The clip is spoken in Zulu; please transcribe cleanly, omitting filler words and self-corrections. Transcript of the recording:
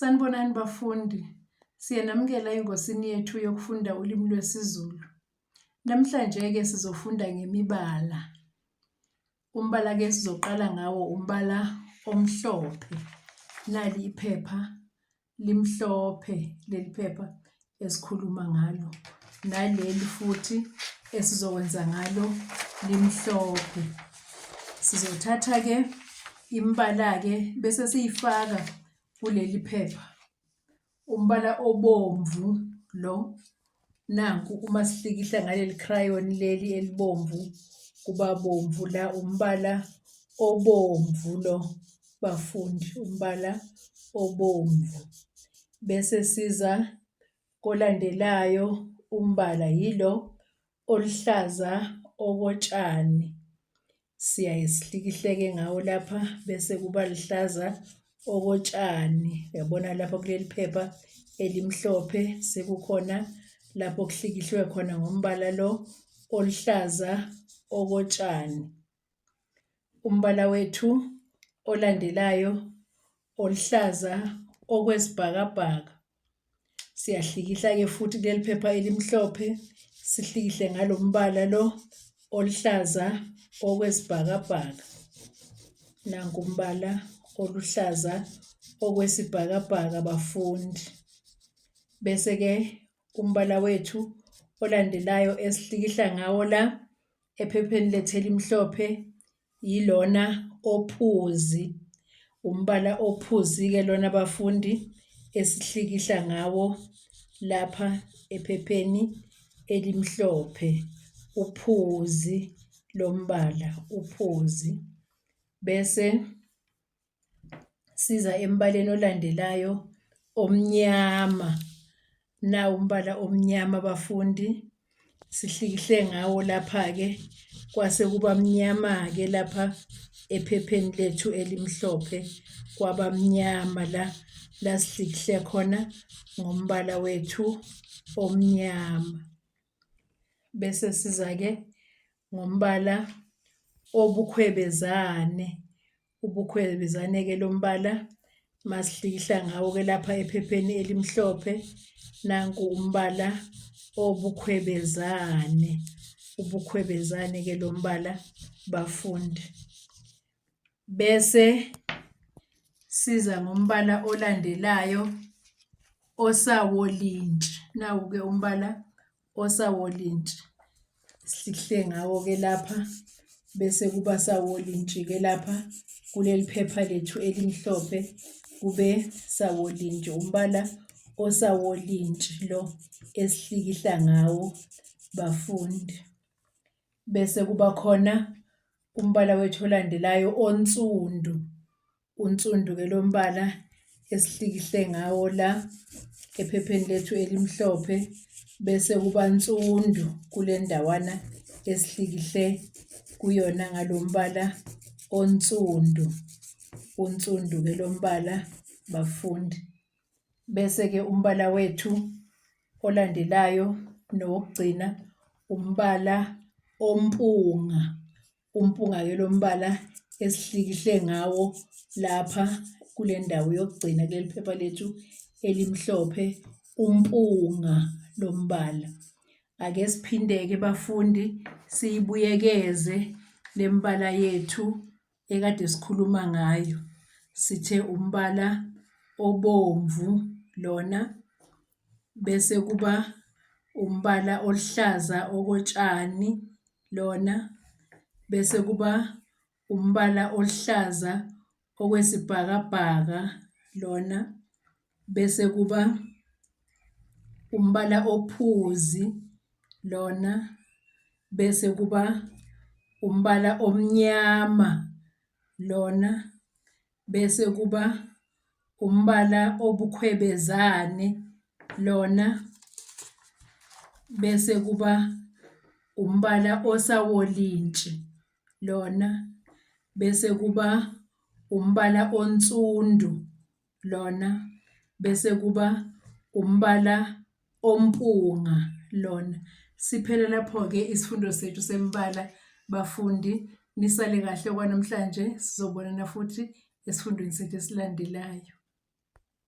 Sanibonani bafundi, siyanamukela engosini yethu yokufunda ulimi lwesiZulu. Namhlanje-ke sizofunda ngemibala. Umbala-ke sizoqala ngawo umbala omhlophe. Nali iphepha limhlophe, leli phepha esikhuluma ngalo. Naleli futhi esizokwenza ngalo limhlophe. Sizothatha-ke imbala-ke bese siyifaka kuleli phepha. Umbala obomvu lo, nanku uma sihlikihla ngaleli crayon leli elibomvu kuba bomvu la, umbala obomvu lo bafundi, umbala obomvu. Bese siza kolandelayo umbala yilo oluhlaza okotshani. Siyaye sihlikihle-ke ngawo lapha bese kuba luhlaza okotshani. Uyabona lapha kuleli phepha elimhlophe sekukhona lapho kuhlikihlwe khona ngombala lo oluhlaza okotshani. Umbala wethu olandelayo oluhlaza okwesibhakabhaka. Siyahlikihla-ke futhi kuleli phepha elimhlophe sihlikihle ngalo mbala lo oluhlaza okwesibhakabhaka. Nanku umbala oluhlaza okwesibhakabhaka bafundi. Bese-ke umbala wethu olandelayo esihlikihla ngawo la ephepheni lethu elimhlophe yilona ophuzi. Umbala ophuzi-ke lona bafundi esihlikihla ngawo lapha ephepheni elimhlophe. Uphuzi lombala, uphuzi. Bese siza embaleni olandelayo omnyama. Nawu umbala omnyama bafundi, sihlikihle ngawo lapha-ke kwase kuba mnyama-ke lapha ephepheni lethu elimhlophe kwaba mnyama la sihlikihle khona ngombala wethu omnyama. Bese siza-ke ngombala obukhwebezane. Ubukhwebezane-ke lo mbala masihlikihla ngawo-ke lapha ephepheni elimhlophe, nanku umbala obukhwebezane. Ubukhwebezane-ke lo mbala bafundi. Bese siza ngombala olandelayo osawolintshi. Nawu-ke umbala osawolintshi, sihlikihle ngawo-ke lapha bese kuba sawolintshi-ke lapha kuleli phepha lethu elimhlophe kube sawolintshi. Umbala osawolintshi lo esihlikihla ngawo bafundi. Bese kuba khona umbala wethu olandelayo onsundu. Unsundu-ke lo mbala esihlikihle ngawo la ephepheni lethu elimhlophe bese kuba nsundu kule ndawana esihlikihle kuyona ngalo mbala onsundu. Unsundu-ke lo mbala bafundi. Bese-ke umbala wethu olandelayo nowokugcina umbala ompunga. Umpunga-ke lo mbala esihlikihle ngawo lapha kule ndawo yokugcina kuleli phepha lethu elimhlophe, umpunga lo mbala. Ake siphinde-ke bafundi siyibuyekeze le mbala yethu ekade sikhuluma ngayo. Sithe umbala obomvu lona, bese kuba umbala oluhlaza okotshani lona, bese kuba umbala oluhlaza okwesibhakabhaka lona, bese kuba umbala ophuzi lona, bese kuba umbala omnyama lona, bese kuba umbala obukhwebezane lona, bese kuba umbala osawolintshi lona, bese kuba umbala onsundu lona, bese kuba umbala ompunga lona. Siphele lapho-ke isifundo sethu semibala bafundi. Nisale kahle kwanamhlanje, sizobonana futhi esifundweni sethu esilandelayo.